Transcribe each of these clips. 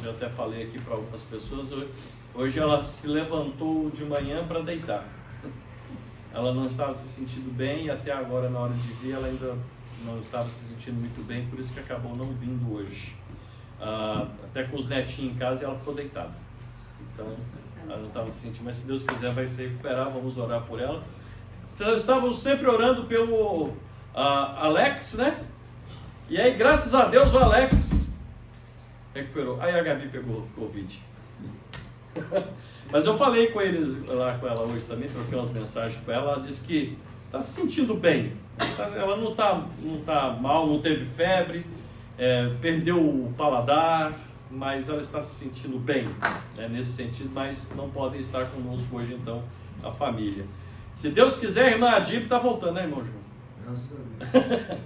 Eu até falei aqui para algumas pessoas, hoje ela se levantou de manhã para deitar. Ela não estava se sentindo bem e até agora, na hora de vir, ela ainda não estava se sentindo muito bem, por isso que acabou não vindo hoje. Até com os netinhos em casa, e ela ficou deitada. Então, ela não estava se sentindo, mas se Deus quiser vai se recuperar, vamos orar por ela. Então, estávamos sempre orando pelo Alex, né? E aí, graças a Deus, o Alex recuperou. Aí a Gabi pegou Covid. Mas eu falei com eles lá com ela hoje também, troquei umas mensagens com ela. Ela disse que está se sentindo bem. Ela não tá mal, não teve febre, perdeu o paladar, mas ela está se sentindo bem, né, nesse sentido, mas não podem estar conosco hoje, então, a família. Se Deus quiser, a irmã Adib está voltando, né, irmão João? Graças a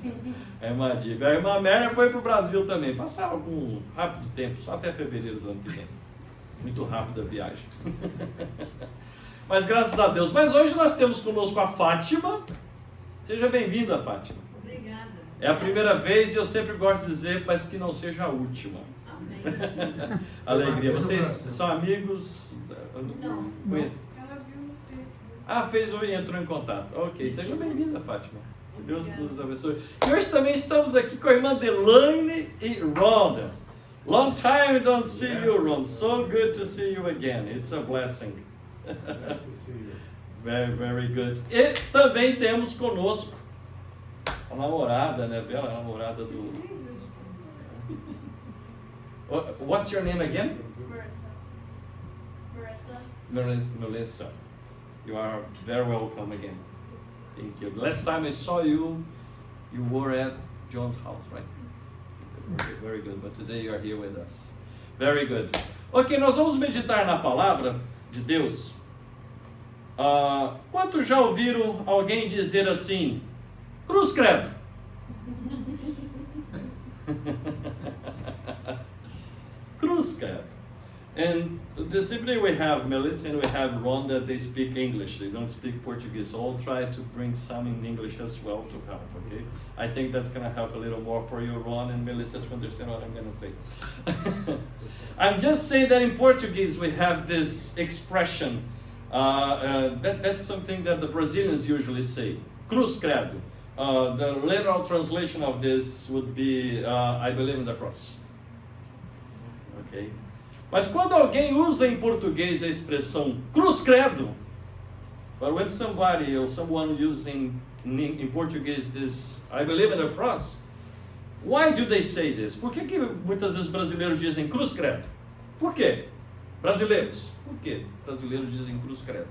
Deus. A irmã Adib. A irmã Mary foi para o Brasil também. Passaram algum rápido tempo, só até fevereiro do ano que vem. Muito rápida a viagem. Mas graças a Deus. Mas hoje nós temos conosco a Fátima. Seja bem-vinda, Fátima. Obrigada. É a primeira vez e eu sempre gosto de dizer, mas que não seja a última. Amém. Alegria. Vocês são amigos? Não. Conhece? Ela viu no Facebook. Fez e entrou em contato. Ok, seja bem-vinda, Fátima. Que Deus nos abençoe. E hoje também estamos aqui com a irmã Delaine e Rhonda. Long time don't see you, Ron. So good to see you again. It's a blessing. Nice to see you. Very, very good. E também temos conosco a namorada, né, Bela? A namorada do... What's your name again? Marissa. Melissa. You are very welcome again. Thank you. Last time I saw you, you were at John's house, right? Okay, very good. But today you are here with us. Very good. Ok, nós vamos meditar na palavra de Deus. Quantos já ouviram alguém dizer assim, cruz credo? Cruz credo. And simply we have Melissa and we have Rhonda, they speak English, they don't speak Portuguese, so I'll try to bring some in English as well to help, okay? I think that's going to help a little more for you, Ron and Melissa, to understand what I'm going to say. I'm just saying that in Portuguese we have this expression, that's something that the Brazilians usually say, cruz credo. The literal translation of this would be, I believe in the cross. Okay? Mas quando alguém usa em português a expressão cruz credo, but when somebody or someone using in Portuguese this, I believe in the cross, why do they say this? Por que muitas vezes brasileiros dizem cruz credo? Por quê? Brasileiros. Por que brasileiros dizem cruz credo?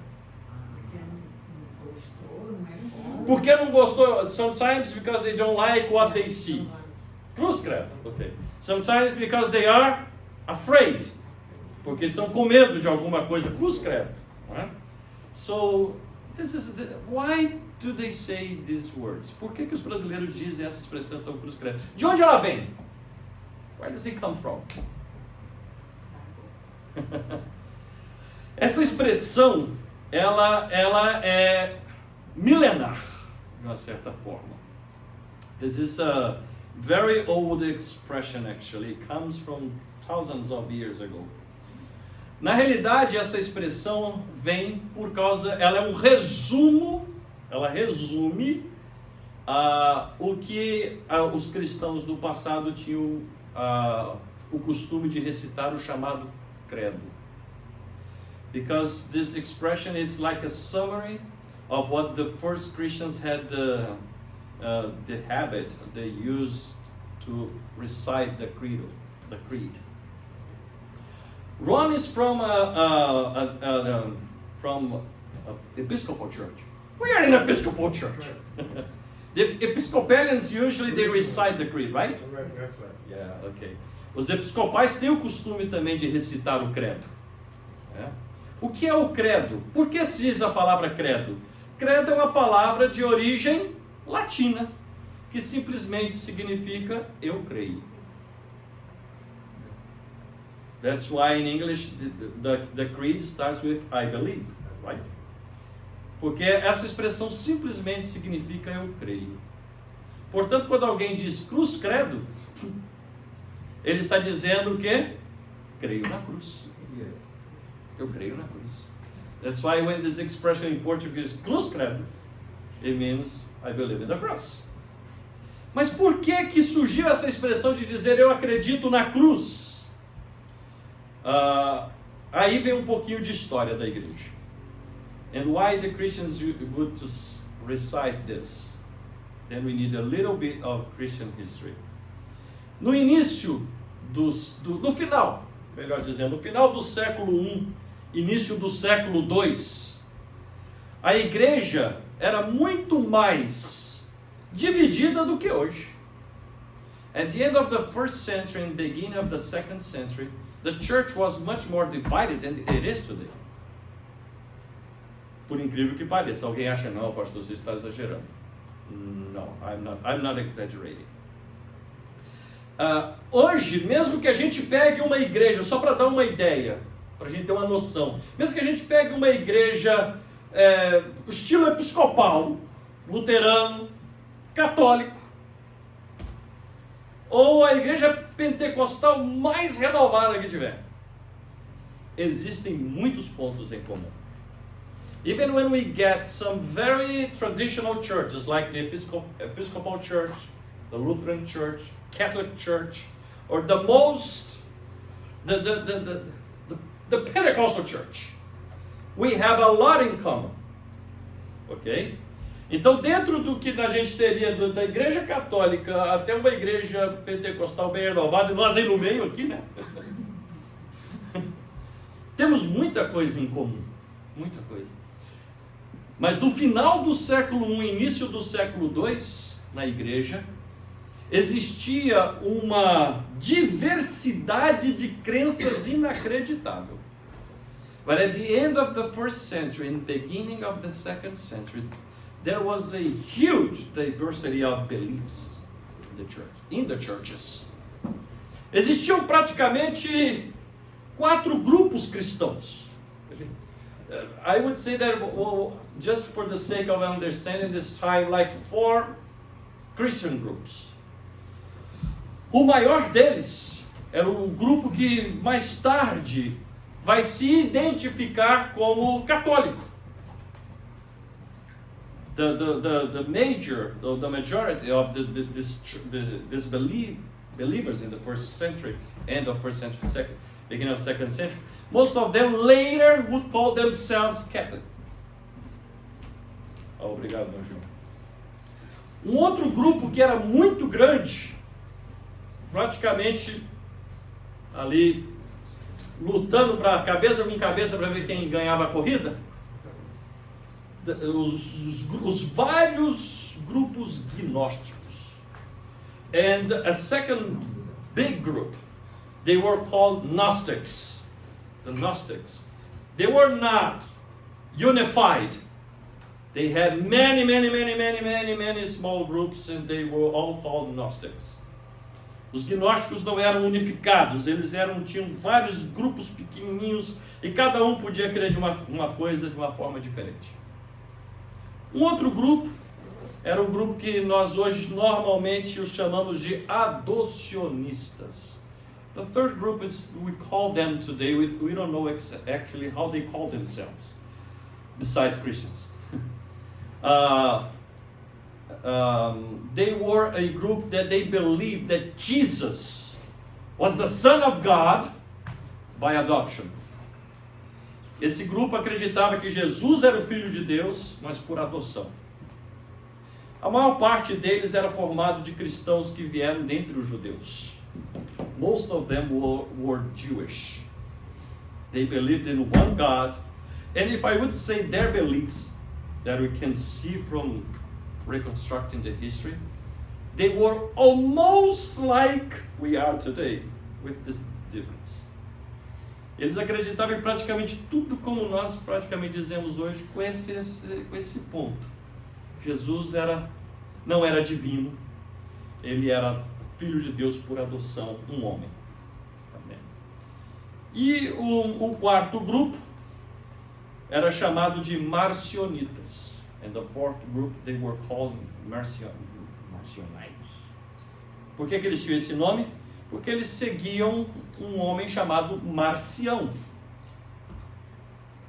Porque não gostou. Sometimes because they don't like what they see. Cruz credo. Okay. Sometimes because they are afraid. Porque estão com medo de alguma coisa, cruz credo. Right? So, why do they say these words? Por que os brasileiros dizem essa expressão tão cruz credo? De onde ela vem? Where does it come from? Essa expressão, ela é milenar, de uma certa forma. This is a very old expression, actually. It comes from thousands of years ago. Na realidade, essa expressão vem por causa, ela é um resumo, ela resume o que os cristãos do passado tinham o costume de recitar o chamado credo. Because this expression is like a summary of what the first Christians had the habit they used to recite the creed. Ron is from Episcopal Church. We are in Episcopal Church. The Episcopalians usually they recite the creed, right? Right, that's right. Yeah, okay. Os episcopais têm o costume também de recitar o credo. O que é o credo? Por que se diz a palavra credo? Credo é uma palavra de origem latina, que simplesmente significa eu creio. That's why in English the creed starts with I believe, right? Porque essa expressão simplesmente significa eu creio. Portanto, quando alguém diz cruz credo, ele está dizendo o quê? creio na cruz. Yes. Eu creio na cruz. That's why when this expression in Portuguese, cruz credo, it means I believe in the cross. Mas por que surgiu essa expressão de dizer eu acredito na cruz? Aí vem um pouquinho de história da igreja. And why the Christians would to recite this? Then we need a little bit of Christian history. No início no final, melhor dizendo, no final do século I, início do século II, a igreja era muito mais dividida do que hoje. At the end of the first century and beginning of the second century, the church was much more divided than it is today. Por incrível que pareça, alguém acha, não, pastor, você está exagerando. No, I'm not exaggerating. Hoje, mesmo que a gente pegue uma igreja, só para dar uma ideia, para a gente ter uma noção, mesmo que a gente pegue uma igreja estilo episcopal, luterano, católico, ou a igreja pentecostal mais renovada que tiver, existem muitos pontos em comum. Even when we get some very traditional churches like the Episcopal Church, the Lutheran Church, Catholic Church, or the Pentecostal Church, we have a lot in common. Ok? Então, dentro do que a gente teria da igreja católica até uma igreja pentecostal bem renovada, e nós aí no meio aqui, né? Temos muita coisa em comum. Muita coisa. Mas no final do século I, início do século II, na igreja, existia uma diversidade de crenças inacreditável. But at the end of the first century and beginning of the second century, there was a huge diversity of beliefs in the churches. Existiam praticamente 4 grupos cristãos. I would say that, well, just for the sake of understanding this time, like 4 Christian groups. O maior deles era o grupo que mais tarde vai se identificar como católico. The majority of these believers in the first century, end of first century, beginning of second century, most of them later would call themselves Catholic. Obrigado, meu João. Um outro grupo que era muito grande, praticamente ali lutando para cabeça com cabeça para ver quem ganhava a corrida, os vários grupos gnósticos. And a second big group, they were called Gnostics. The Gnostics. They were not unified. They had many small groups, and they were all called Gnostics. Os gnósticos não eram unificados, eles tinham vários grupos pequenininhos e cada um podia crer de uma coisa de uma forma diferente. Um outro grupo era um grupo que nós hoje normalmente os chamamos de adocionistas. The third group is, we call them today, we don't know actually how they call themselves, besides Christians. They were a group that they believed that Jesus was the Son of God by adoption. Esse grupo acreditava que Jesus era o Filho de Deus, mas por adoção. A maior parte deles era formado de cristãos que vieram dentre os judeus. Most of them were Jewish. They believed in one God, and if I would say their beliefs that we can see from reconstructing the history, they were almost like we are today, with this difference. Eles acreditavam em praticamente tudo como nós praticamente dizemos hoje, com esse ponto. Jesus não era divino, ele era Filho de Deus por adoção, um homem. Amém. E o quarto grupo era chamado de Marcionitas. And the fourth group, they were called Marcionites. Por que eles tinham esse nome? Porque eles seguiam um homem chamado Marcião.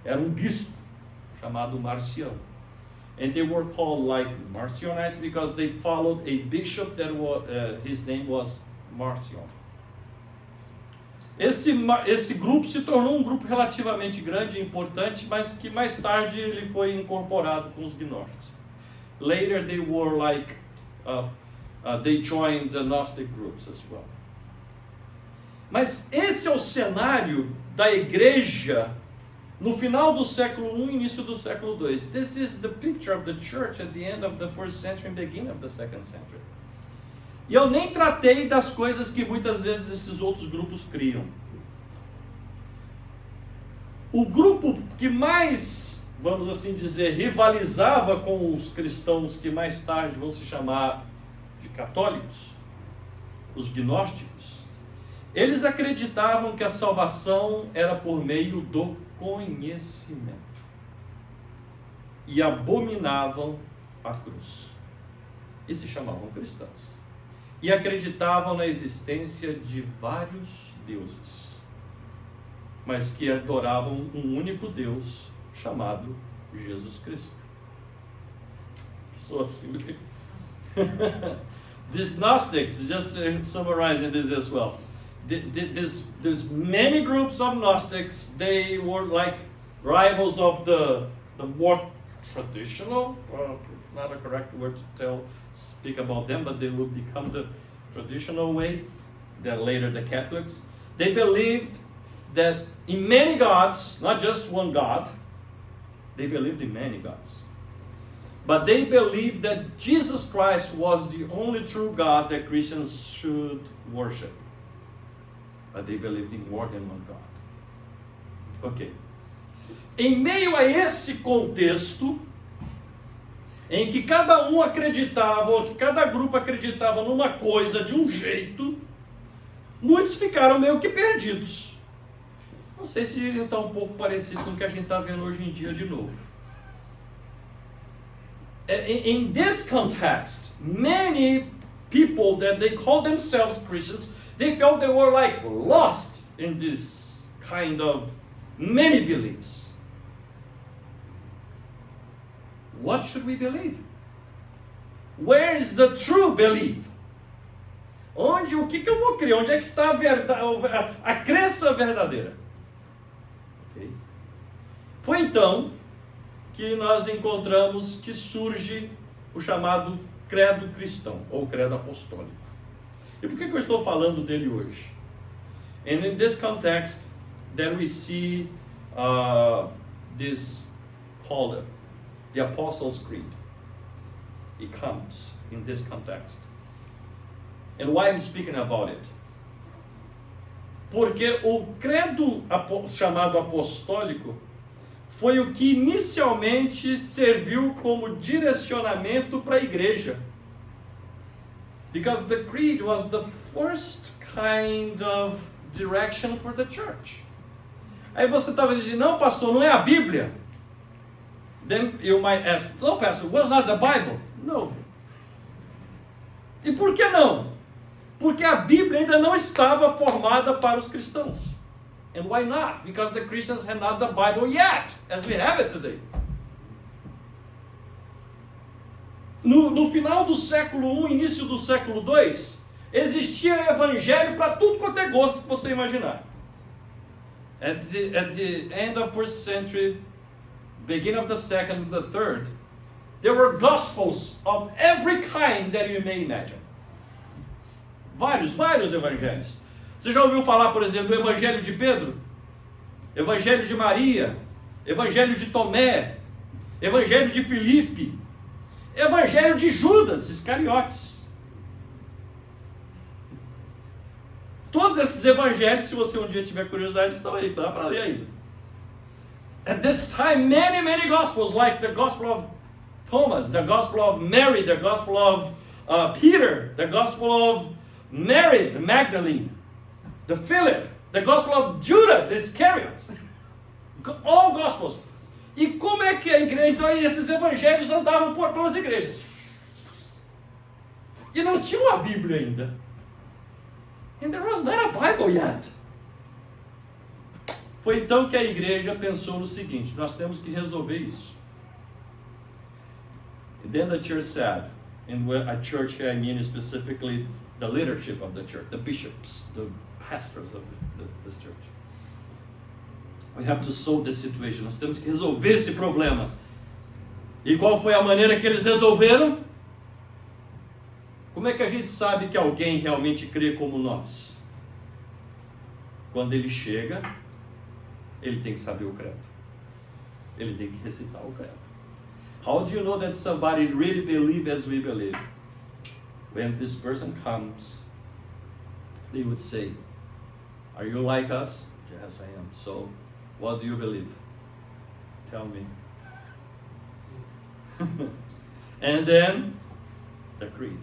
Era um bispo chamado Marcião. And they were called like Marcionites because they followed a bishop that was, his name was Marcion. Esse grupo se tornou um grupo relativamente grande e importante, mas que mais tarde ele foi incorporado com os gnósticos. Later they were like, they joined the Gnostic groups as well. Mas esse é o cenário da igreja no final do século I, início do século II. This is the picture of the church at the end of the first century and beginning of the second century. E eu nem tratei das coisas que muitas vezes esses outros grupos criam. O grupo que mais, vamos assim dizer, rivalizava com os cristãos que mais tarde vão se chamar de católicos, os gnósticos, eles acreditavam que a salvação era por meio do conhecimento e abominavam a cruz e se chamavam cristãos e acreditavam na existência de vários deuses, mas que adoravam um único Deus chamado Jesus Cristo. Sou assim. These Gnostics, just summarizing this as well. There's many groups of Gnostics. They were like rivals of the more traditional. Well, it's not a correct word to speak about them, but they will become the traditional way. Then later the Catholics. They believed that in many gods, not just one God. They believed in many gods. But they believed that Jesus Christ was the only true God that Christians should worship. But they believed in more than one God. Ok. Em meio a esse contexto, em que cada um acreditava, ou que cada grupo acreditava numa coisa de um jeito, muitos ficaram meio que perdidos. Não sei se está um pouco parecido com o que a gente está vendo hoje em dia de novo. In this context, many people that they call themselves Christians, they felt they were like lost in this kind of many beliefs. What should we believe? Where is the true belief? O que eu vou crer? Onde é que está a crença verdadeira? Okay. Foi então que nós encontramos que surge o chamado credo cristão, ou credo apostólico. E por que eu estou falando dele hoje? And in this context, that we see this called the Apostles' Creed. It comes in this context. And why I'm speaking about it? Porque o credo chamado apostólico foi o que inicialmente serviu como direcionamento para a igreja. Because the creed was the first kind of direction for the church. Aí você estava dizendo, não pastor, não é a Bíblia. Then you might ask, no pastor, was not the Bible? No. E por que não? Porque a Bíblia ainda não estava formada para os cristãos. And why not? Because the Christians had not the Bible yet, as we have it today. No final do século I, início do século II, existia evangelho para tudo quanto é gosto que você imaginar. At the end of first century, beginning of the second, the third, there were gospels of every kind that you may imagine. Vários evangelhos. Você já ouviu falar, por exemplo, do Evangelho de Pedro? Evangelho de Maria? Evangelho de Tomé? Evangelho de Filipe? Evangelho de Judas Iscariotes? Todos esses evangelhos, se você um dia tiver curiosidade, estão aí, dá para ler ainda. At this time, many gospels, like the Gospel of Thomas, the Gospel of Mary, the Gospel of Peter, the Gospel of Mary, the Magdalene, the Philip, the Gospel of Judah, the Iscariots, all Gospels. E como é que a igreja, então esses evangelhos andavam pelas igrejas? E não tinham a Bíblia ainda. And there was not a Bible yet. Foi então que a igreja pensou no seguinte: nós temos que resolver isso. And then the church said, and a church here I mean specifically the leadership of the church, the bishops, the pastors of this church. We have to solve this situation. Nós temos que resolver esse problema. E qual foi a maneira que eles resolveram? Como é que a gente sabe que alguém realmente crê como nós? Quando ele chega, ele tem que saber o credo. Ele tem que recitar o credo. How do you know that somebody really believes as we believe? When this person comes, they would say, "Are you like us?" Yes, I am. So, what do you believe? Tell me. And then, the creed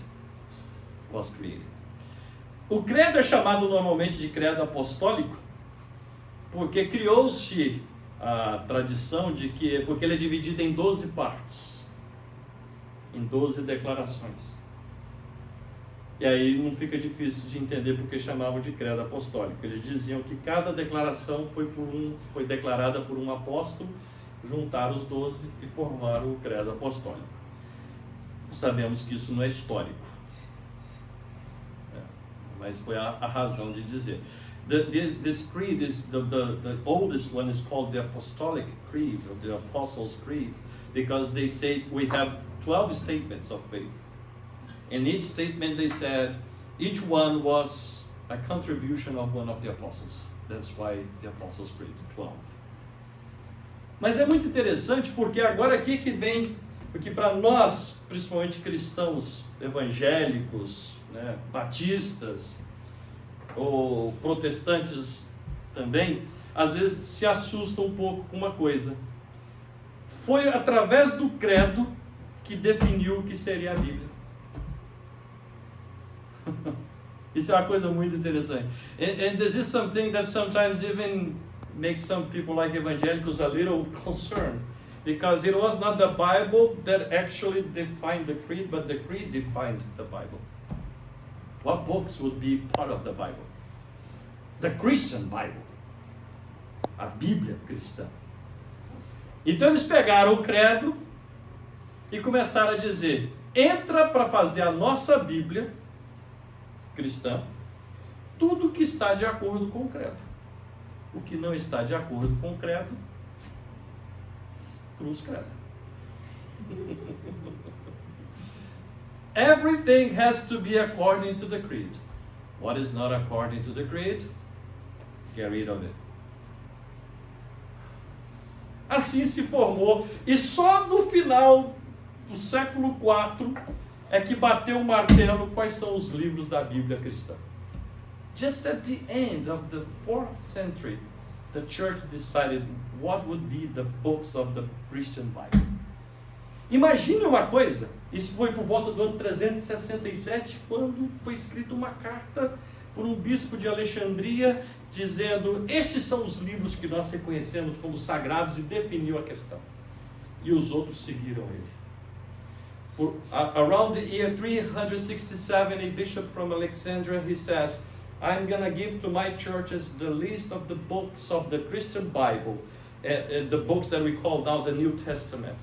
was created. O credo é chamado normalmente de credo apostólico, porque criou-se a tradição de que, porque ele é dividido em 12 partes, em 12 declarações. E aí não fica difícil de entender porque chamavam de credo apostólico. Eles diziam que cada declaração foi declarada por um apóstolo, juntaram os 12 e formaram o credo apostólico. Sabemos que isso não é histórico, mas foi a razão de dizer. This creed is the oldest one is called the Apostolic Creed, or the Apostles' Creed, because they say we have 12 statements of faith. In each statement they said each one was a contribution of one of the apostles. That's why the Apostles' Creed, 12. Mas é muito interessante porque agora aqui que vem, porque para nós, principalmente cristãos evangélicos, né, batistas ou protestantes também, às vezes se assustam um pouco com uma coisa. Foi através do credo que definiu o que seria a Bíblia. Isso é uma coisa muito interessante. And this is something that sometimes even makes some people like evangelicals a little concerned, because it was not the Bible that actually defined the creed, but the creed defined the Bible. What books would be part of the Bible? The Christian Bible. A Bíblia cristã. Então eles pegaram o credo e começaram a dizer: entra para fazer a nossa Bíblia cristã tudo que está de acordo com o credo. O que não está de acordo com o credo, cruz credo. Everything has to be according to the creed. What is not according to the creed, get rid of it. Assim se formou, e só no final do século IV é que bateu o martelo quais são os livros da Bíblia cristã. Just at the end of the 4th century, the church decided what would be the books of the Christian Bible. Imagine uma coisa, isso foi por volta do ano 367, quando foi escrita uma carta por um bispo de Alexandria, dizendo: estes são os livros que nós reconhecemos como sagrados, e definiu a questão. E os outros seguiram ele. Around the year 367, a bishop from Alexandria, he says, I'm going to give to my churches the list of the books of the Christian Bible, the books that we call now the New Testament.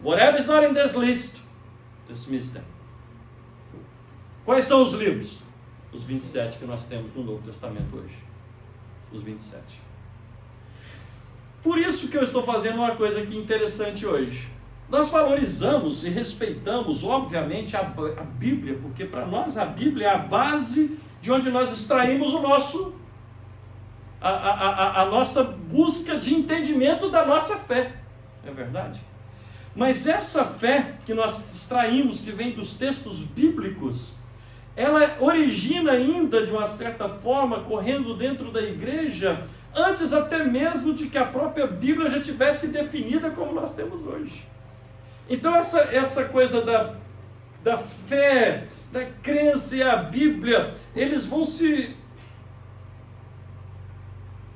Whatever is not in this list, dismiss them. Quais são os livros? Os 27 que nós temos no Novo Testamento hoje. Os 27. Por isso que eu estou fazendo uma coisa aqui interessante hoje. Nós valorizamos e respeitamos, obviamente, a Bíblia, porque para nós a Bíblia é a base de onde nós extraímos a nossa busca de entendimento da nossa fé. É verdade? Mas essa fé que nós extraímos, que vem dos textos bíblicos, ela origina ainda, de uma certa forma, correndo dentro da igreja, antes até mesmo de que a própria Bíblia já tivesse definida como nós temos hoje. Então essa coisa da fé, da crença e a Bíblia, eles vão se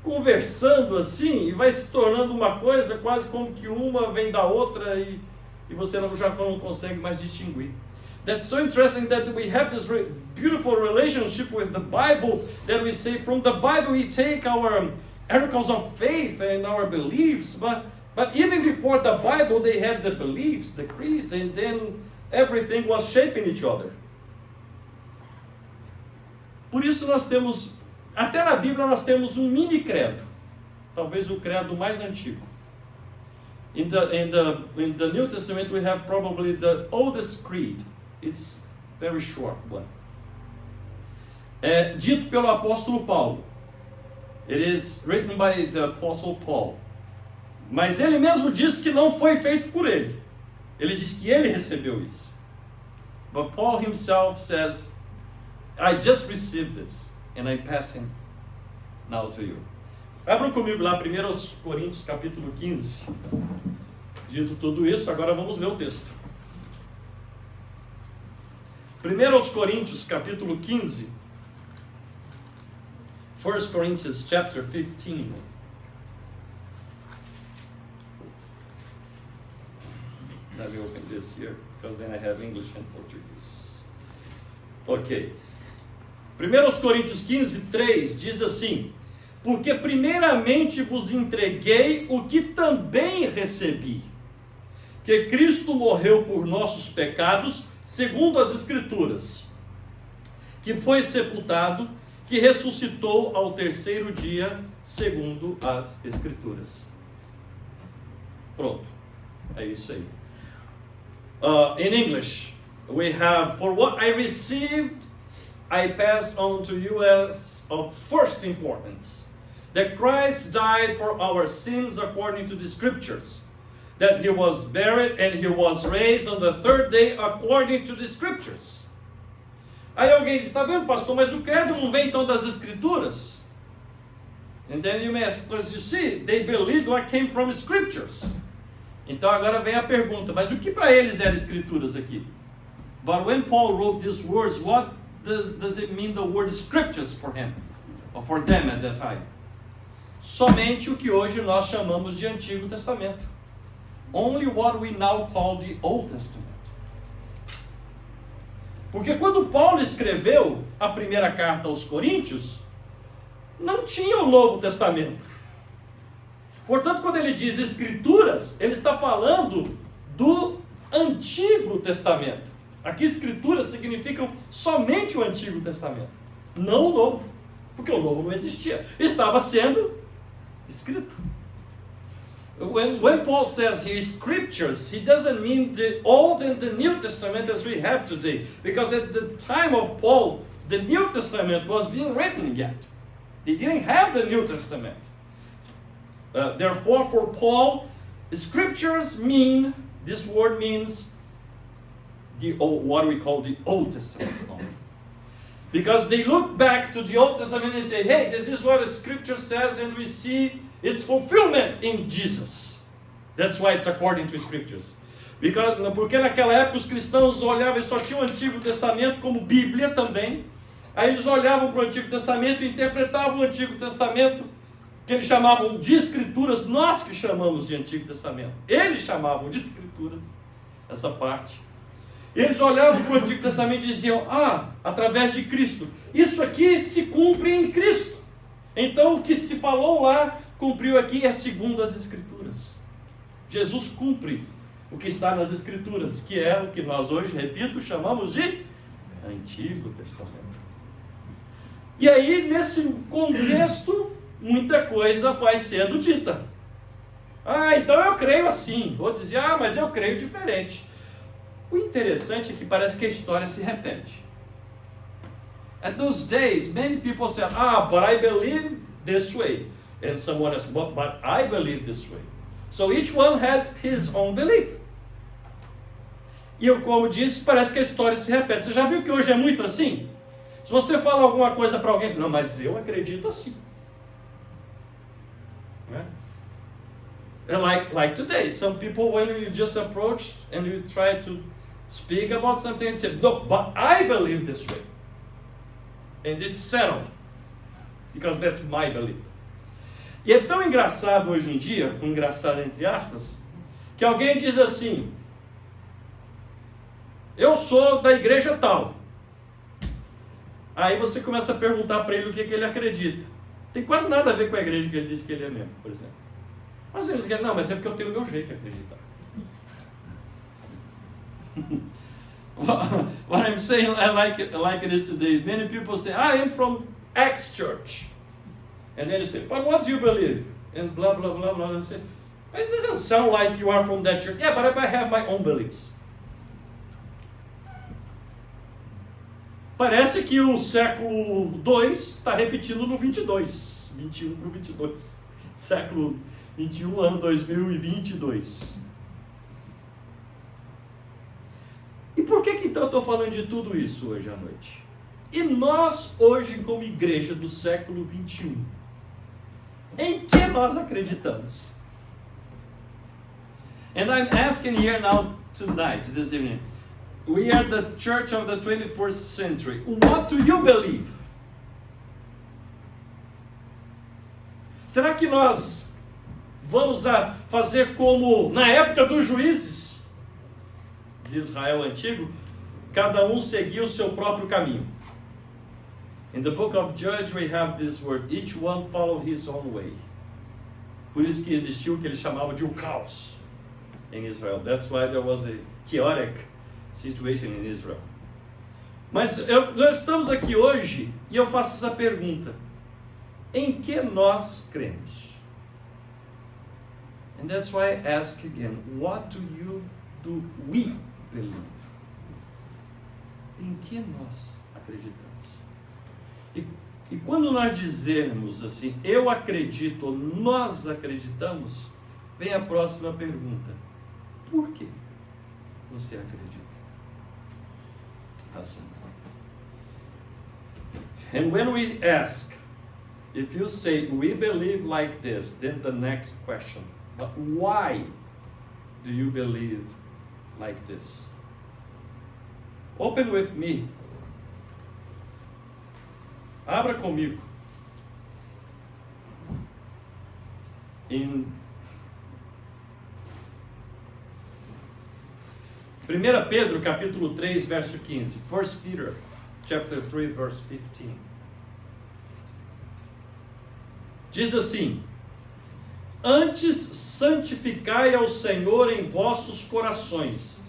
conversando assim, e vai se tornando uma coisa quase como que uma vem da outra, e você já não consegue mais distinguir. That's so interesting that we have this beautiful relationship with the Bible, that we say from the Bible we take our articles of faith and our beliefs, but even before the Bible they had the beliefs, the creed, and then everything was shaping each other. Por isso nós temos, até na Bíblia nós temos um mini credo, talvez o credo mais antigo. In the New Testament we have probably the oldest creed. It's very short one. Dito pelo apóstolo Paulo. It is written by the apostle Paul. Mas ele mesmo diz que não foi feito por ele. Ele diz que ele recebeu isso. But Paul himself says, I just received this and I pass him now to you. Abram comigo lá 1 Coríntios capítulo 15. Dito tudo isso, agora vamos ler o texto. 1 Coríntios capítulo 15. 1 Corinthians chapter 15. Let me open this here, because then I have English and Portuguese. Ok. 1 Coríntios 15, 3 diz assim: porque primeiramente vos entreguei o que também recebi, que Cristo morreu por nossos pecados, segundo as Escrituras, que foi sepultado, que ressuscitou ao terceiro dia, segundo as Escrituras. Pronto, é isso aí. In English, we have, for what I received, I pass on to you as of first importance, that Christ died for our sins according to the Scriptures, that he was buried and he was raised on the third day according to the Scriptures. Aí alguém diz, está vendo, pastor, mas o credo não vem então das Escrituras? And then you may ask, because you see, they believed what came from Scriptures. Então agora vem a pergunta, mas o que para eles eram Escrituras aqui? But when Paul wrote these words, what does it mean the word Scriptures for him? Or for them at that time? Somente o que hoje nós chamamos de Antigo Testamento. Only what we now call the Old Testament. Porque quando Paulo escreveu a primeira carta aos Coríntios, não tinha o Novo Testamento. Portanto, quando ele diz Escrituras, ele está falando do Antigo Testamento. Aqui Escrituras significam somente o Antigo Testamento, não o Novo, porque o Novo não existia, estava sendo escrito. When Paul says here Scriptures, he doesn't mean the Old and the New Testament as we have today, because at the time of Paul, the New Testament was being written yet. They didn't have the New Testament. Therefore, for Paul, Scriptures mean, this word means what we call the Old Testament. Because they look back to the Old Testament and say, hey, this is what the Scripture says, and we see its fulfillment in Jesus. That's why it's according to Scriptures. Porque naquela época os cristãos olhavam e só tinham o Antigo Testamento como Bíblia também. Aí eles olhavam para o Antigo Testamento e interpretavam o Antigo Testamento, que eles chamavam de Escrituras, nós que chamamos de Antigo Testamento. Eles chamavam de Escrituras, essa parte. Eles olhavam para o Antigo Testamento e diziam, através de Cristo, isso aqui se cumpre em Cristo. Então o que se falou lá, cumpriu aqui é segundo as Escrituras. Jesus cumpre o que está nas Escrituras, que é o que nós hoje, repito, chamamos de Antigo Testamento. E aí, nesse contexto, muita coisa vai sendo dita. Então eu creio assim. Vou dizer, mas eu creio diferente. O interessante é que parece que a história se repete. At those days, many people said, but I believe this way. And someone else, but I believe this way. So each one had his own belief. E eu, como disse, parece que a história se repete. Você já viu que hoje é muito assim? Se você fala alguma coisa para alguém, não, mas eu acredito assim. Like today, some people, when you just approach and you try to speak about something and say, no, but I believe this way. And it's settled. Because that's my belief. E é tão engraçado hoje em dia, engraçado entre aspas, que alguém diz assim, eu sou da igreja tal. Aí você começa a perguntar para ele o que ele acredita. Tem quase nada a ver com a igreja que ele diz que ele é membro, por exemplo. Mas ele diz, não, mas é porque eu tenho o meu jeito de acreditar. What I'm saying, I like it is today. Many people say, I am from X church. And then you say, but what do you believe? And blah, blah, blah, blah. And say, but it doesn't sound like you are from that church. Yeah, but I have my own beliefs. Parece que o século 2 está repetindo no 22. 21 para o 22. Século 21, ano 2022. E por que então eu estou falando de tudo isso hoje à noite? E nós hoje, como igreja do século 21, em que nós acreditamos? And I'm asking here now tonight, this evening, we are the church of the 21st century. What do you believe? Será que nós vamos fazer como na época dos juízes de Israel antigo? Cada um seguia o seu próprio caminho. In the book of Judges we have this word, each one followed his own way. Por isso que existiu o que eles chamavam de um caos em Israel. That's why there was a chaotic situation in Israel. Mas nós estamos aqui hoje e eu faço essa pergunta: em que nós cremos? And that's why I ask again, what do we believe? Em que nós acreditamos? E quando nós dizermos assim, eu acredito, ou nós acreditamos, vem a próxima pergunta: por que você acredita assim? And when we ask, if you say we believe like this, then the next question, but why do you believe like this? Open with me. Abra comigo. Em 1 Pedro capítulo 3, verso 15. 1 Peter chapter 3, verse 15. Diz assim: antes santificai ao Senhor em vossos corações,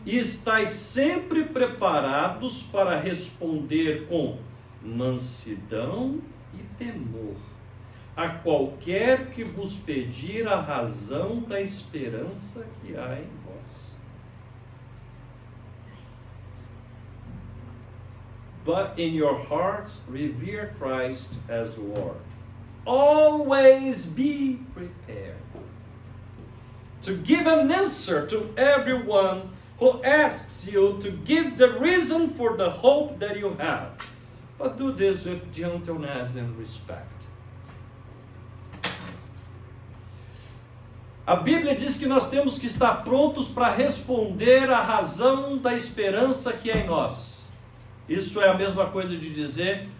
e estais sempre preparados para responder com mansidão e temor a qualquer que vos pedir a razão da esperança que há em vós. But in your hearts revere Christ as Lord. Always be prepared to give an answer to everyone who asks you to give the reason for the hope that you have. But do this with gentleness and respect. A Bíblia diz que nós temos que estar prontos para responder à razão da esperança que é em nós. Isso é a mesma coisa de dizer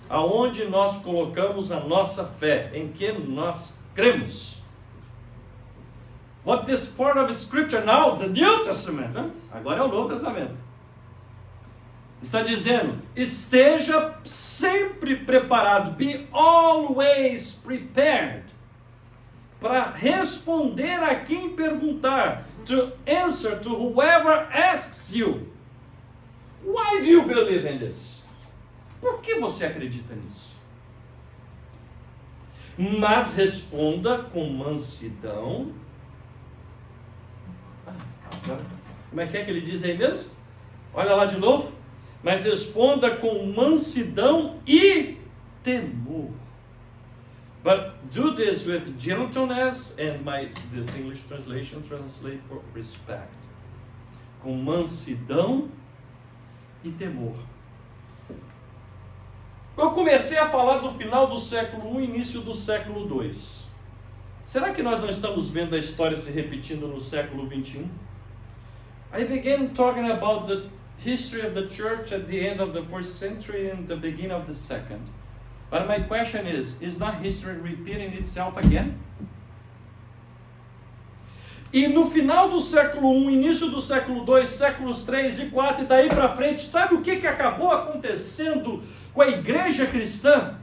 aonde nós colocamos a nossa fé, em que nós cremos. What this part of Scripture now, the New Testament, né? Agora é o Novo Testamento. Está dizendo, esteja sempre preparado, be always prepared, para responder a quem perguntar, to answer to whoever asks you. Why do you believe in this? Por que você acredita nisso? Mas responda com mansidão. Como é que ele diz aí mesmo? Olha lá de novo. Mas responda com mansidão e temor. But do this with gentleness, and this English translation translate for respect. Com mansidão e temor. Eu comecei a falar do final do século I, início do século II. Será que nós não estamos vendo a história se repetindo no século XXI? I began talking about the history of the church at the end of the first century and the beginning of the second. But my question is not history repeating itself again? E no final do século I, início do século II, séculos 3 e 4 e daí para frente, sabe o que acabou acontecendo com a igreja cristã?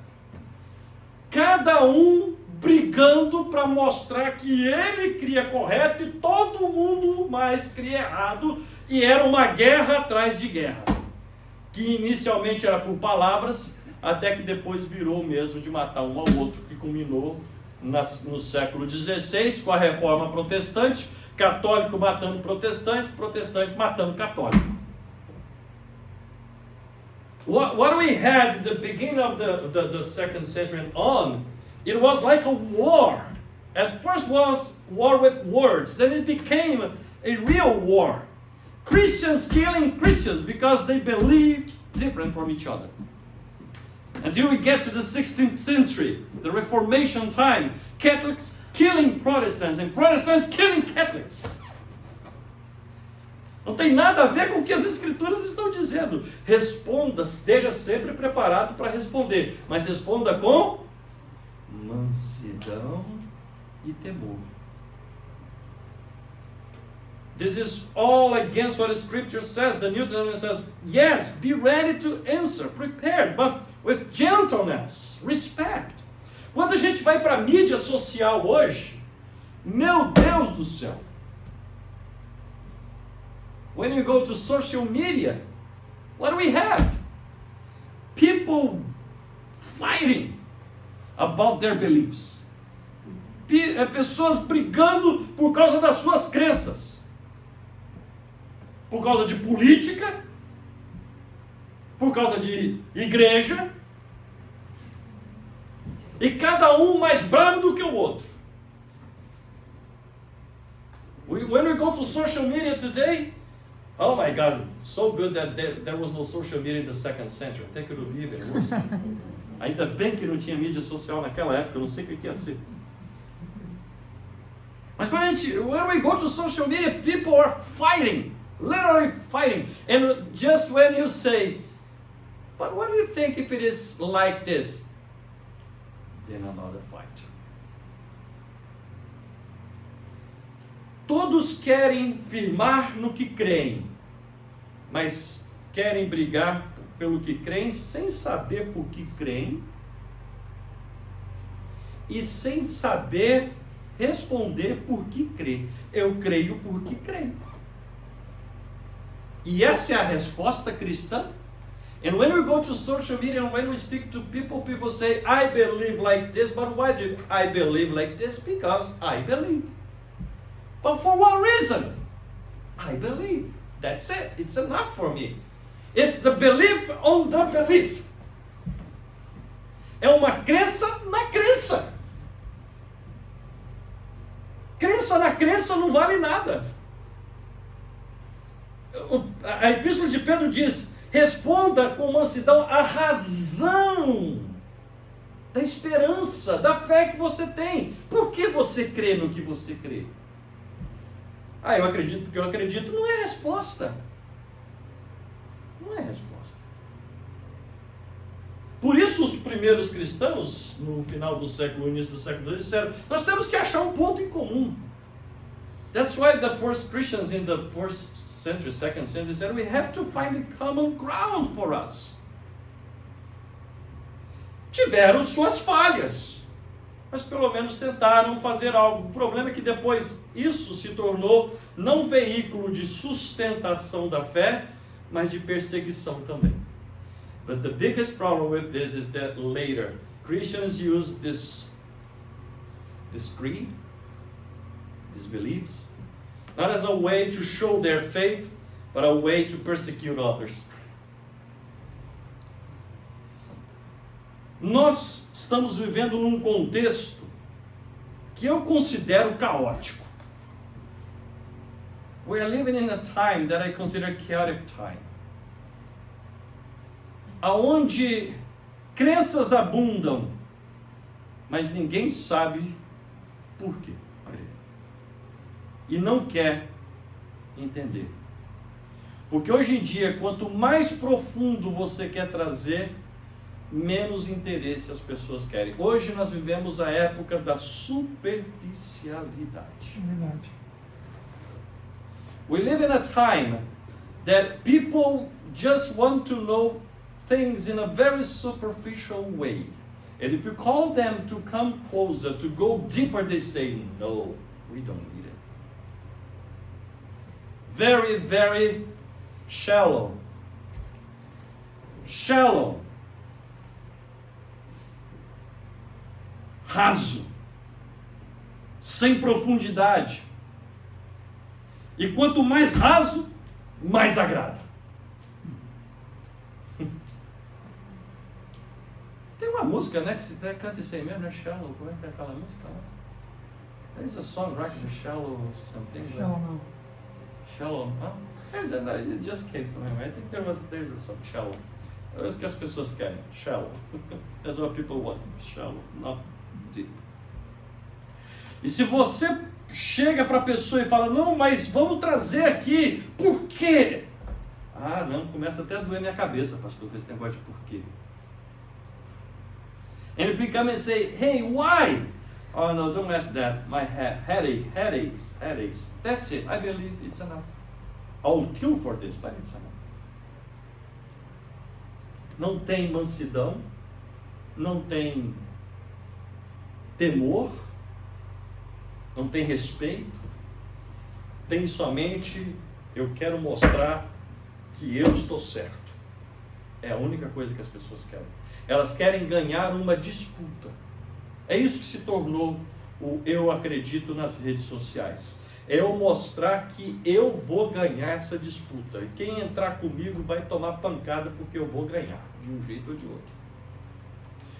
Cada um brigando para mostrar que ele cria correto e todo mundo mais cria errado, e era uma guerra atrás de guerra, que inicialmente era por palavras, até que depois virou mesmo de matar um ao outro, que culminou no século XVI com a reforma protestante, católico matando protestante, protestante matando católico. What we had at the beginning of the second century and on, it was like a war. At first was war with words, then it became a real war. Christians killing Christians because they believe different from each other. Until we get to the 16th century, the Reformation time, Catholics killing Protestants and Protestants killing Catholics. Não tem nada a ver com o que as Escrituras estão dizendo. Responda, esteja sempre preparado para responder, mas responda com mansidão e temor. This is all against what the Scripture says. The New Testament says, yes, be ready to answer, prepared, but with gentleness, respect. Quando a gente vai para a mídia social hoje, meu Deus do céu, when you go to social media, what do we have? People fighting about their beliefs. Pessoas brigando por causa das suas crenças. Por causa de política, por causa de igreja, e cada um mais bravo do que o outro. When we go to social media today, oh my God, so good that there was no social media in the second century. I think it would be even worse. Ainda bem que não tinha mídia social naquela época, eu não sei o que ia ser. Mas when we go to social media, people are fighting. Literally fighting. And just when you say, but what do you think if it is like this? Then another fight. Todos querem firmar no que creem, mas querem brigar pelo que creem sem saber por que creem e sem saber responder por que crê. Eu creio porque creio. E essa é a resposta cristã. And when we go to social media and when we speak to people, people say, I believe like this, but why do I believe like this? Because I believe. But for what reason? I believe. That's it. It's enough for me. It's the belief on the belief. É uma crença na crença. Crença na crença não vale nada. A Epístola de Pedro diz, responda com mansidão a razão da esperança, da fé que você tem. Por que você crê no que você crê? Ah, eu acredito porque eu acredito, não é resposta. Não é resposta. Por isso os primeiros cristãos, no final do século, início do século II, disseram, nós temos que achar um ponto em comum. That's why the first Christians in the first century, second century, said we have to find a common ground for us. Tiveram suas falhas, mas pelo menos tentaram fazer algo. O problema é que depois isso se tornou não veículo de sustentação da fé, mas de perseguição também. But the biggest problem with this is that later Christians use this creed, these beliefs, not as a way to show their faith, but a way to persecute others. Nós estamos vivendo num contexto que eu considero caótico. We are living in a time that I consider chaotic time. Aonde crenças abundam, mas ninguém sabe por quê. E não quer entender. Porque hoje em dia, quanto mais profundo você quer trazer, menos interesse as pessoas querem. Hoje nós vivemos a época da superficialidade. É verdade. We live in a time that people just want to know things in a very superficial way. And if you call them to come closer, to go deeper, they say, no, we don't need it. Very, very shallow. Shallow. Raso. Sem profundidade. E quanto mais raso, mais agrada. Tem uma música, né, que você canta isso aí mesmo, né? Shallow, como é que é aquela música lá? There is a song, right? Shallow something. Shallow now. Shallow, huh? It just came from him. I think there's a song, Shallow. É isso que as pessoas querem, shallow. That's what people want, shallow, not deep. E se você chega para a pessoa e fala, não, mas vamos trazer aqui, por quê? Ah, não, começa até a doer minha cabeça, pastor, com esse negócio de porquê. And if you come and say, hey, why? Oh, no, don't ask that. My headaches. That's it. I believe it's enough. I'll kill for this, but it's enough. Não tem mansidão, não tem temor, não tem respeito, tem somente, eu quero mostrar que eu estou certo. É a única coisa que as pessoas querem. Elas querem ganhar uma disputa. É isso que se tornou o eu acredito nas redes sociais. É eu mostrar que eu vou ganhar essa disputa. E quem entrar comigo vai tomar pancada porque eu vou ganhar, de um jeito ou de outro.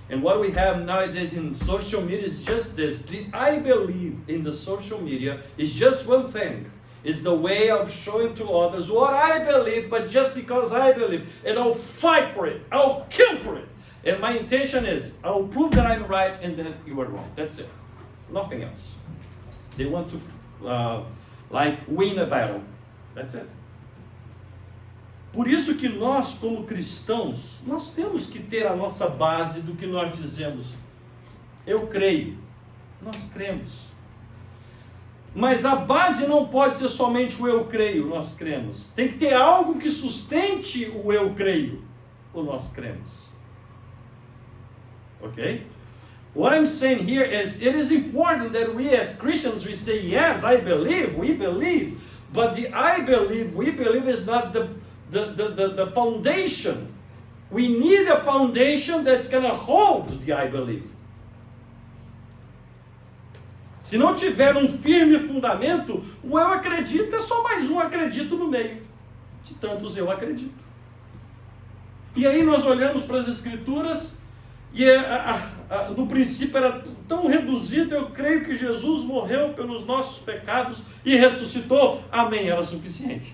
And what we have nowadays in social media is just this. The I believe in the social media is just one thing. It's the way of showing to others what I believe, but just because I believe. And I'll fight for it. I'll kill for it. And my intention is, I'll prove that I'm right and that you are wrong. That's it. Nothing else. They want to win a battle. That's it. Por isso que nós, como cristãos, nós temos que ter a nossa base do que nós dizemos. Eu creio. Nós cremos. Mas a base não pode ser somente o eu creio, nós cremos. Tem que ter algo que sustente o eu creio, ou nós cremos. Okay? What I'm saying here is, it is important that we as Christians, we say, yes, I believe, we believe. But the I believe, we believe is not the foundation. We need a foundation that's going to hold the I believe. Se não tiver um firme fundamento, o eu acredito é só mais um acredito no meio de tantos eu acredito. E aí nós olhamos para as Escrituras e no princípio era tão reduzido, eu creio que Jesus morreu pelos nossos pecados e ressuscitou. Amém, era suficiente.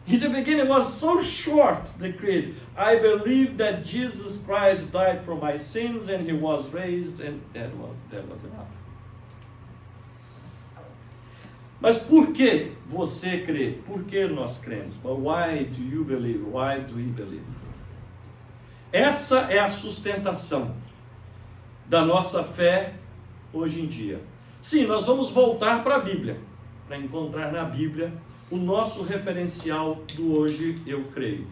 In the beginning it was so short, the creed. I believe that Jesus Christ died for my sins and He was raised, and that was enough. Mas por que você crê? Por que nós cremos? But why do you believe? Why do we believe? Essa é a sustentação da nossa fé hoje em dia. Sim, nós vamos voltar para a Bíblia, para encontrar na Bíblia o nosso referencial do hoje eu creio.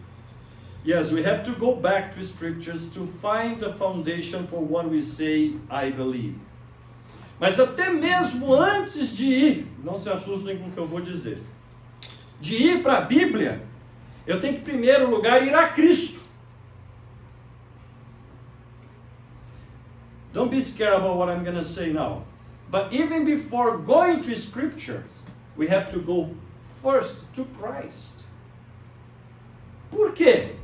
Yes, we have to go back to scriptures to find the foundation for what we say I believe. Mas até mesmo antes de ir, não se assustem com o que eu vou dizer, de ir para a Bíblia, eu tenho que, em primeiro lugar, ir a Cristo. Don't be scared about what I'm going to say now. But even before going to scriptures, we have to go first to Christ. Por quê?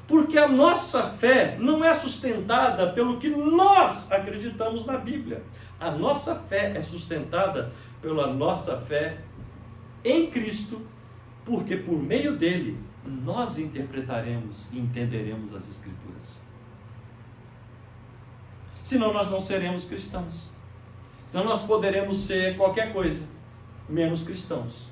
Porque a nossa fé não é sustentada pelo que nós acreditamos na Bíblia. A nossa fé é sustentada pela nossa fé em Cristo, porque por meio dele nós interpretaremos e entenderemos as Escrituras. Senão nós não seremos cristãos. Senão nós poderemos ser qualquer coisa, menos cristãos.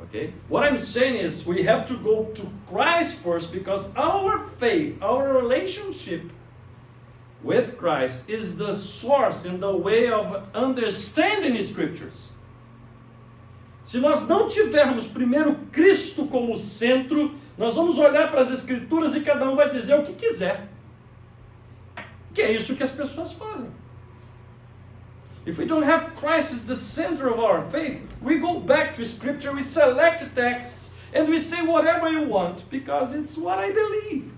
Okay? What I'm saying is we have to go to Christ first, because our faith, our relationship with Christ is the source and the way of understanding the Scriptures. Se nós não tivermos primeiro Cristo como centro, nós vamos olhar para as Escrituras e cada um vai dizer o que quiser. Que é isso que as pessoas fazem. If we don't have Christ as the center of our faith, we go back to Scripture, we select texts, and we say whatever we want, because it's what I believe.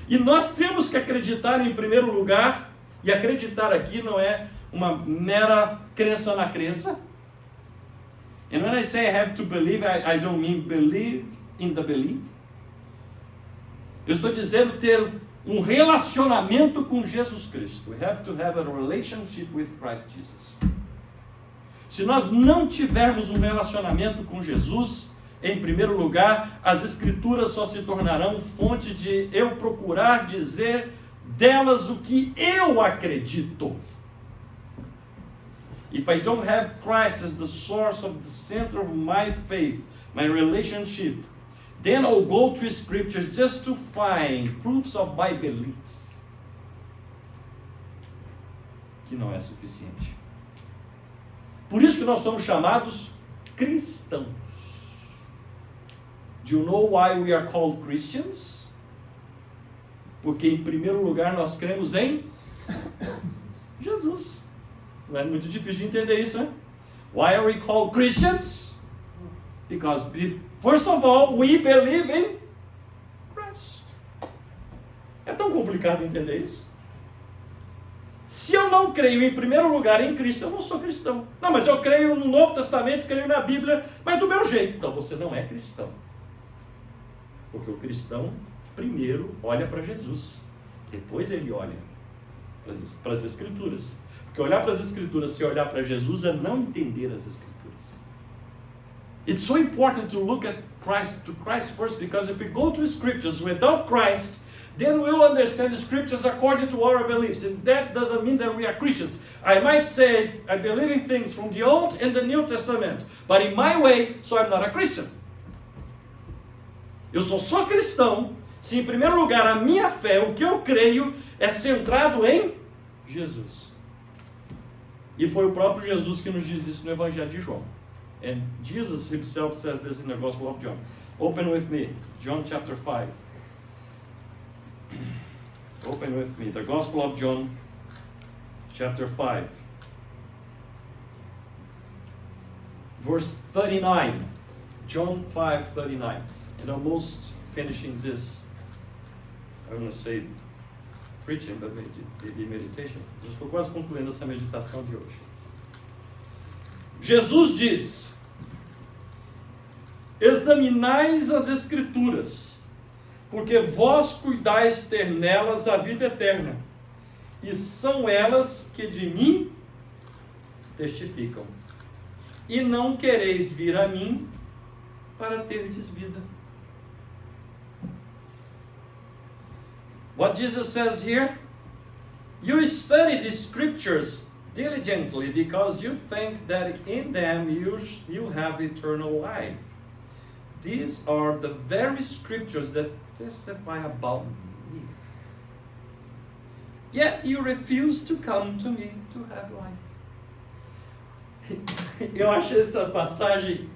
E nós temos que acreditar em primeiro lugar, e acreditar aqui não é uma mera crença na crença. And when I say I have to believe, I don't mean believe in the belief. Eu estou dizendo ter um relacionamento com Jesus Cristo. We have to have a relationship with Christ Jesus. Se nós não tivermos um relacionamento com Jesus, em primeiro lugar, as Escrituras só se tornarão fonte de eu procurar dizer delas o que eu acredito. If I don't have Christ as the source of the center of my faith, my relationship, then I'll go to Scriptures just to find proofs of my beliefs. Que não é suficiente. Por isso que nós somos chamados cristãos. Do you know why we are called Christians? Porque em primeiro lugar nós cremos em Jesus. Não é muito difícil de entender isso, né? Why are we called Christians? Because first of all, we believe in Christ. É tão complicado entender isso? Se eu não creio em primeiro lugar em Cristo, eu não sou cristão. Não, mas eu creio no Novo Testamento, creio na Bíblia, mas do meu jeito. Então você não é cristão. Porque o cristão primeiro olha para Jesus, depois ele olha para as Escrituras. Porque olhar para as Escrituras sem olhar para Jesus é não entender as Escrituras. It's so important to look at Christ first, because if we go to Scriptures without Christ, then we'll understand the Scriptures according to our beliefs. And that doesn't mean that we are Christians. I might say I believe in things from the Old and the New Testament, but in my way, so I'm not a Christian. Eu só cristão se em primeiro lugar a minha fé, o que eu creio, é centrado em Jesus. E foi o próprio Jesus que nos diz isso no Evangelho de João. And Jesus himself says this in the Gospel of John. Open with me, John chapter 5. Open with me, the Gospel of John chapter 5. Verse 39. John 5:39. And almost finishing this, I want to say preaching, but maybe meditation. Eu estou quase concluindo essa meditação de hoje. Jesus diz: examinais as Escrituras, porque vós cuidais ter nelas a vida eterna, e são elas que de mim testificam. E não quereis vir a mim para terdes vida. What Jesus says here, you study the Scriptures diligently because you think that in them you have eternal life. These are the very Scriptures that testify about me. Yet you refuse to come to me to have life. Eu achei essa passagem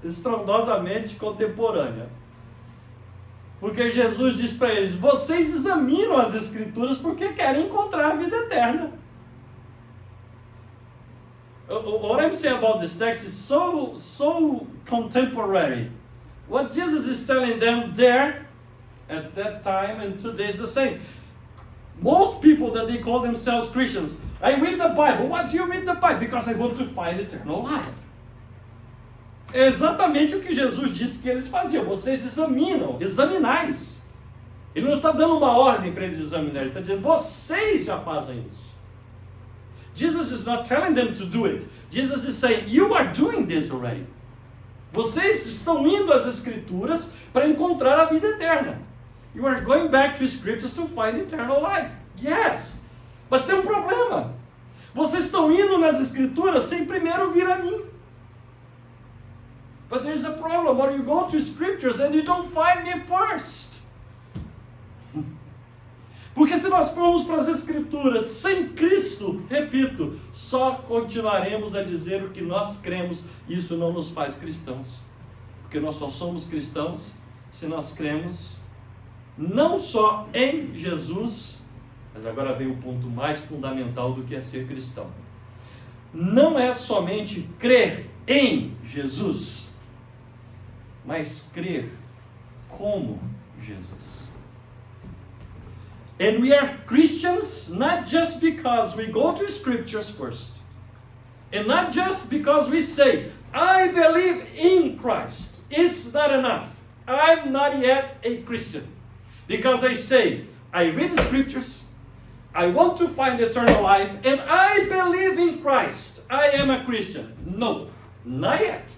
estrondosamente contemporânea. Porque Jesus diz para eles: vocês examinam as Escrituras porque querem encontrar a vida eterna. What I'm saying about this text is so contemporary. What Jesus is telling them there, at that time and today, is the same. Most people that they call themselves Christians, I read the Bible. Why do you read the Bible? Because I want to find eternal life. É exatamente o que Jesus disse que eles faziam. Vocês examinais. Ele não está dando uma ordem para eles examinarem. Ele está dizendo: vocês já fazem isso. Jesus is not telling them to do it. Jesus is saying, you are doing this already. Vocês estão indo às Escrituras para encontrar a vida eterna. You are going back to Scriptures to find eternal life. Yes. Mas tem um problema. Vocês estão indo nas Escrituras sem primeiro vir a mim. But there's a problem. When you go to Scriptures and you don't find me first. Porque se nós formos para as Escrituras sem Cristo isso, repito, só continuaremos a dizer o que nós cremos, e isso não nos faz cristãos. Porque nós só somos cristãos se nós cremos não só em Jesus, mas agora vem o ponto mais fundamental do que é ser cristão. Não é somente crer em Jesus, mas crer como Jesus. And we are Christians not just because we go to scriptures first, and not just because we say, I believe in Christ. It's not enough. I'm not yet a Christian. Because I say, I read the scriptures, I want to find eternal life, and I believe in Christ. I am a Christian. No, not yet.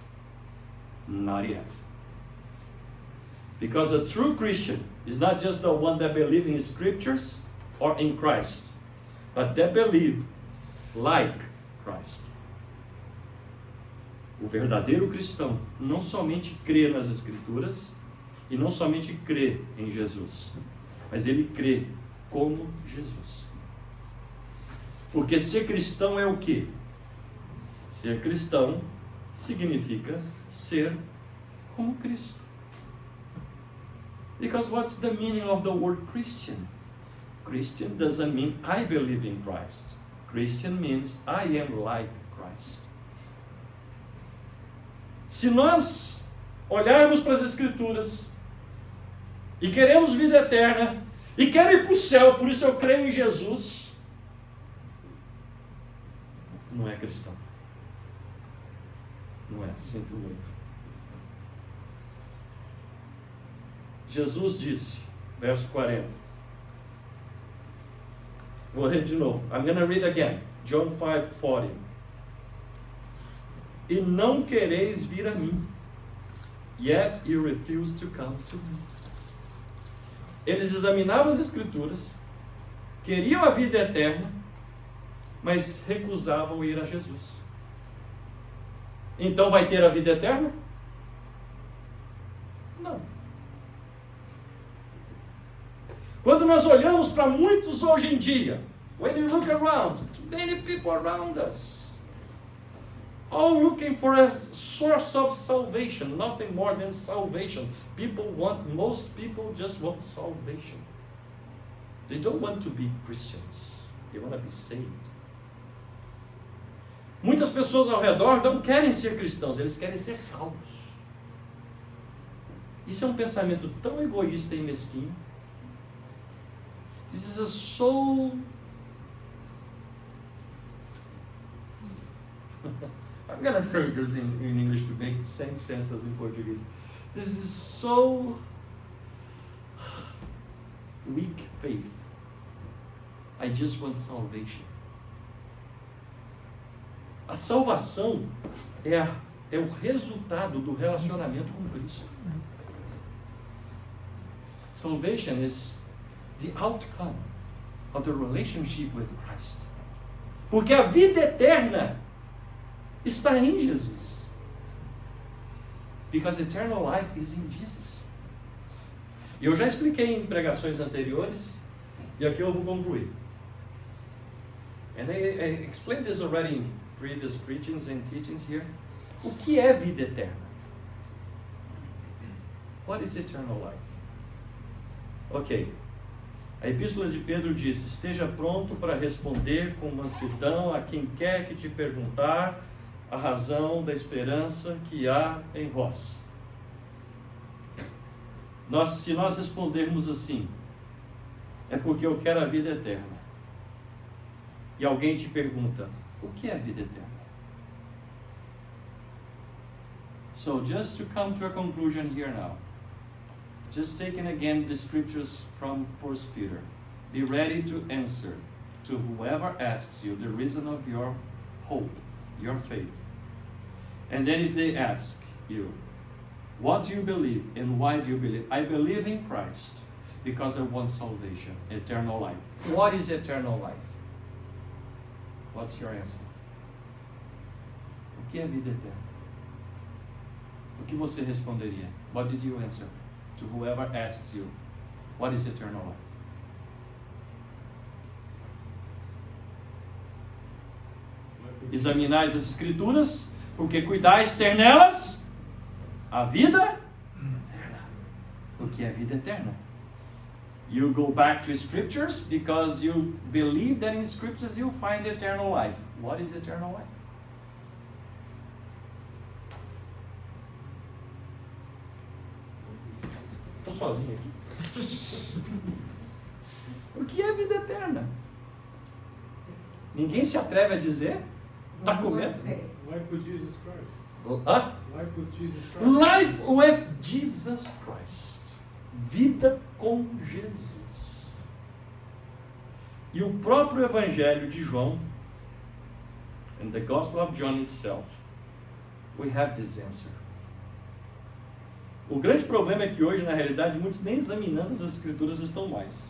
Not yet. Because a true Christian is not just the one that believes in scriptures or in Christ, but that believe like Christ. O verdadeiro cristão não somente crê nas Escrituras e não somente crê em Jesus, mas ele crê como Jesus. Porque ser cristão é o quê? Ser cristão significa ser como Cristo. Because what's the meaning of the word Christian? Christian doesn't mean I believe in Christ. Christian means I am like Christ. Se nós olharmos para as Escrituras e queremos vida eterna e quero ir para o céu, por isso eu creio em Jesus, não é cristão. Não é, sinto muito. Jesus disse, verso 40. Vou ler de novo. I'm going to read again. John 5:40. E não quereis vir a mim, yet you refuse to come to me. Eles examinavam as Escrituras, queriam a vida eterna, mas recusavam ir a Jesus. Então vai ter a vida eterna? Não. Quando nós olhamos para muitos hoje em dia, when you look around, many people around us, all looking for a source of salvation, nothing more than salvation. Most people just want salvation. They don't want to be Christians. They want to be saved. Muitas pessoas ao redor não querem ser cristãos, eles querem ser salvos. Isso é um pensamento tão egoísta e mesquinho. This is a so... I'm going to say this in English to make the same sense as in Portuguese. This is so weak faith. I just want salvation. A salvação é o resultado do relacionamento com Cristo. Salvation is the outcome of the relationship with Christ. Porque a vida eterna está em Jesus. Because eternal life is in Jesus. E eu já expliquei em pregações anteriores, e aqui eu vou concluir. And I explained this already in previous preachings and teachings here. O que é vida eterna? What is eternal life? Ok. A Epístola de Pedro diz: esteja pronto para responder com mansidão a quem quer que te perguntar a razão da esperança que há em vós. Se nós respondermos assim, é porque eu quero a vida eterna. E alguém te pergunta, o que é a vida eterna? So just to come to a conclusion here now, just taking again the scriptures from 1 Peter. Be ready to answer to whoever asks you the reason of your hope, your faith. And then if they ask you, what do you believe and why do you believe? I believe in Christ because I want salvation, eternal life. What is eternal life? What's your answer? O que é vida eterna? O que você responderia? What did you answer to whoever asks you, what is eternal life? Examinais as Escrituras, porque cuidais ter nelas a vida eterna. O que é a vida eterna? You go back to Scriptures because you believe that in Scriptures you find eternal life. What is eternal life? Estou sozinho aqui. O que é vida eterna? Ninguém se atreve a dizer? Está com medo? Life with Jesus Christ. Hã? Life with Jesus Christ. Life with Jesus Christ. Vida com Jesus. E o próprio Evangelho de João, in the Gospel of John itself, we have this answer. O grande problema é que hoje, na realidade, muitos nem examinando as Escrituras estão mais.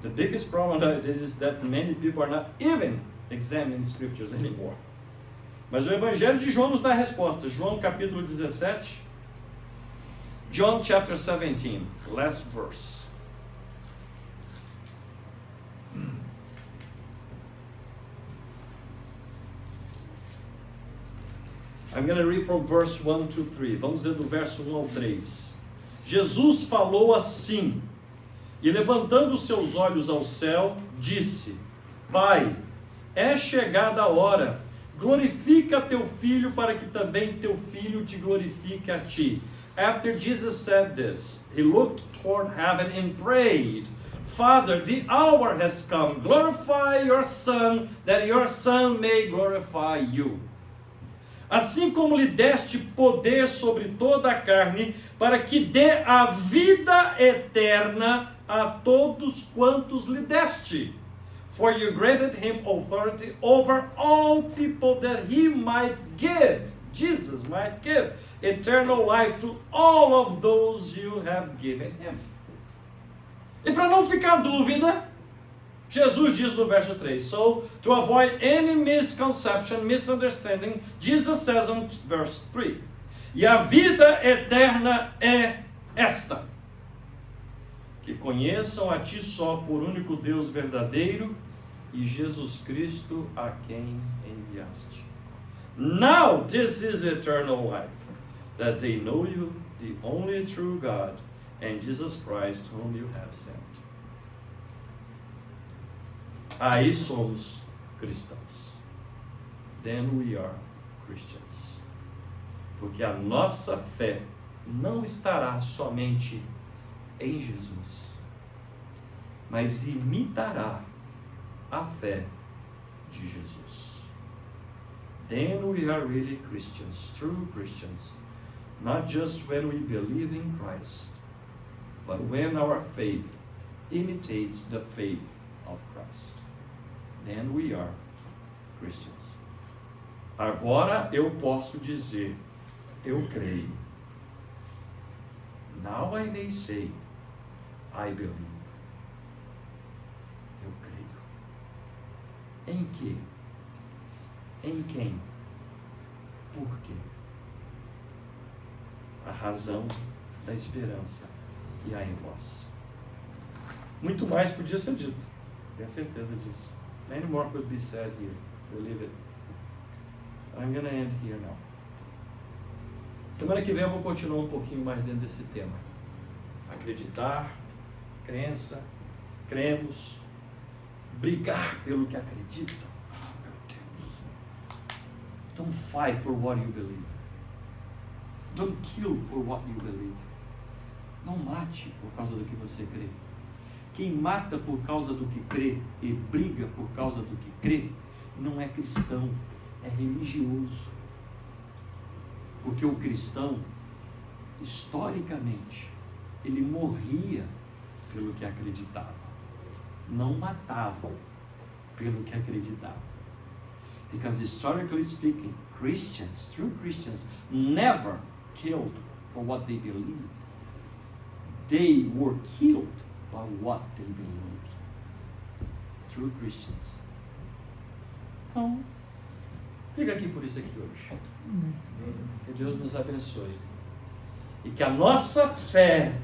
The biggest problem nowadays is that many people are not even examining Scriptures anymore. Mas o Evangelho de João nos dá a resposta. João capítulo 17. John chapter 17, last verse. I'm going to read from verse 1 to 3. Vamos ler do verso 1 ao 3. Jesus falou assim, e levantando os seus olhos ao céu, disse: Pai, é chegada a hora, glorifica teu filho, para que também teu filho te glorifique a ti. After Jesus said this, he looked toward heaven and prayed, Father, the hour has come, glorify your Son, that your Son may glorify you. Assim como lhe deste poder sobre toda a carne, para que dê a vida eterna a todos quantos lhe deste. For you granted him authority over all people, that he might give, Jesus might give, eternal life to all of those you have given him. E para não ficar dúvida, Jesus diz no verso 3, so to avoid any misconception, misunderstanding, Jesus says in verse 3, e a vida eterna é esta, que conheçam a ti só por único Deus verdadeiro e Jesus Cristo a quem enviaste. Now this is eternal life, that they know you, the only true God, and Jesus Christ whom you have sent. Aí somos cristãos. Then we are Christians. Porque a nossa fé não estará somente em Jesus, mas imitará a fé de Jesus. Then we are really Christians, true Christians, not just when we believe in Christ, but when our faith imitates the faith of Christ. Then we are Christians. Agora eu posso dizer, eu creio. Now I may say, I believe. Eu creio. Em que? Em quem? Por quê? A razão da esperança que há em vós. Muito mais podia ser dito. Tenho certeza disso. Many more could be said here. Believe it. I'm going to end here now. Semana que vem eu vou continuar um pouquinho mais dentro desse tema. Acreditar, crença, cremos, brigar pelo que acredita. Oh, meu Deus. Don't fight for what you believe. Don't kill for what you believe. Não mate por causa do que você crê. Quem mata por causa do que crê e briga por causa do que crê, não é cristão, é religioso. Porque o cristão, historicamente, ele morria pelo que acreditava, não matava pelo que acreditava. Because historically speaking, Christians, true Christians, never killed for what they believed. They were killed by what they believed. True Christians. Então, fica aqui por isso aqui hoje. Que Deus nos abençoe. E que a nossa fé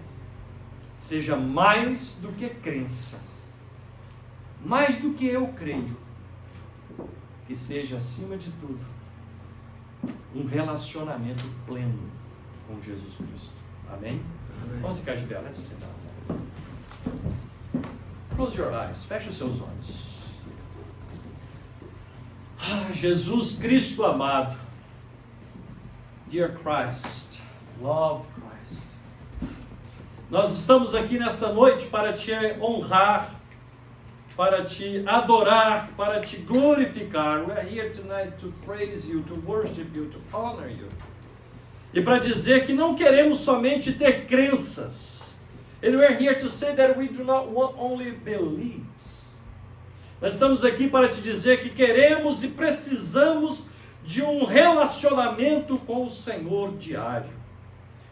seja mais do que crença. Mais do que eu creio. que seja, acima de tudo, um relacionamento pleno com Jesus Cristo. Amém? Vamos ficar de pé, let's sit down. Close your eyes, feche os seus olhos. Jesus Cristo amado, dear Christ, love Christ, nós estamos aqui nesta noite para te honrar, para te adorar, para te glorificar. We are here tonight to praise you, to worship you, to honor you. E para dizer que não queremos somente ter crenças. And we are here to say that we do not want only beliefs. Nós estamos aqui para te dizer que queremos e precisamos de um relacionamento com o Senhor diário.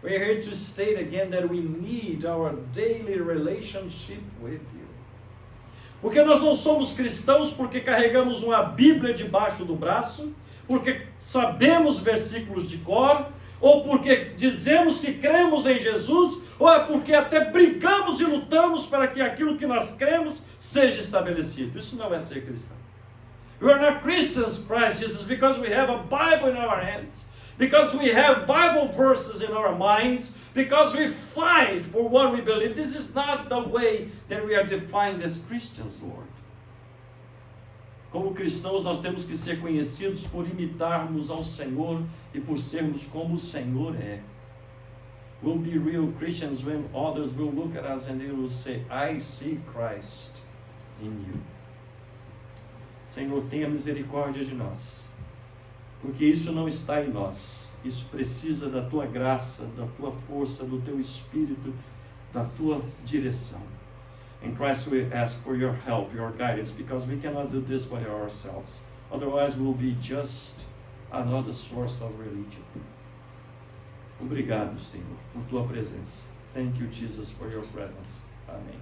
We are here to state again that we need our daily relationship with you. Porque nós não somos cristãos porque carregamos uma Bíblia debaixo do braço, porque sabemos versículos de cor, ou porque dizemos que cremos em Jesus, ou é porque até brigamos e lutamos para que aquilo que nós cremos seja estabelecido. Isso não é ser cristão. We are not Christians, Christ Jesus, because we have a Bible in our hands, because we have Bible verses in our minds, because we fight for what we believe. This is not the way that we are defined as Christians, Lord. Como cristãos, nós temos que ser conhecidos por imitarmos ao Senhor e por sermos como o Senhor é. We'll be real Christians when others will look at us and they will say, I see Christ in you. Senhor, tenha misericórdia de nós, porque isso não está em nós. Isso precisa da Tua graça, da Tua força, do Teu Espírito, da Tua direção. In Christ we ask for your help, your guidance, because we cannot do this by ourselves. Otherwise we'll be just another source of religion. Obrigado, Senhor, por Tua presença. Thank you, Jesus, for your presence. Amém.